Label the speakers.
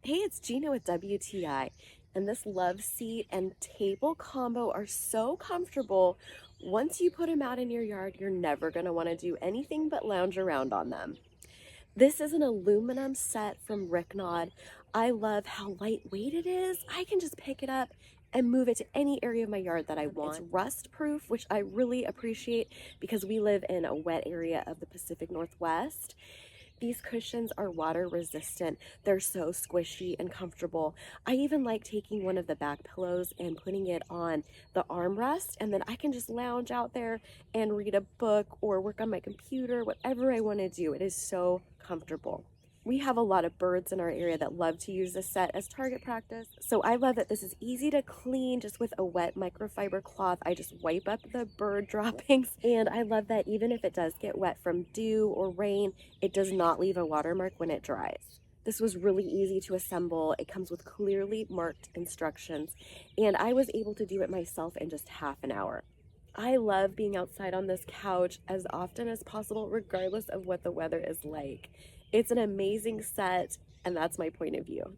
Speaker 1: Hey, it's Gina with WTI, and this love seat and table combo are so comfortable. Once you put them out in your yard, you're never going to want to do anything but lounge around on them. This is an aluminum set from RICNOD. I love how lightweight it is. I can just pick it up and move it to any area of my yard that I want. It's rust proof, which I really appreciate because we live in a wet area of the Pacific Northwest. These cushions are water resistant. They're so squishy and comfortable. I even like taking one of the back pillows and putting it on the armrest, and then I can just lounge out there and read a book or work on my computer, whatever I want to do. It is so comfortable. We have a lot of birds in our area that love to use this set as target practice. So I love that this is easy to clean just with a wet microfiber cloth. I just wipe up the bird droppings. And I love that even if it does get wet from dew or rain, it does not leave a watermark when it dries. This was really easy to assemble. It comes with clearly marked instructions, and I was able to do it myself in just half an hour. I love being outside on this couch as often as possible, regardless of what the weather is like. It's an amazing set, and that's my point of view.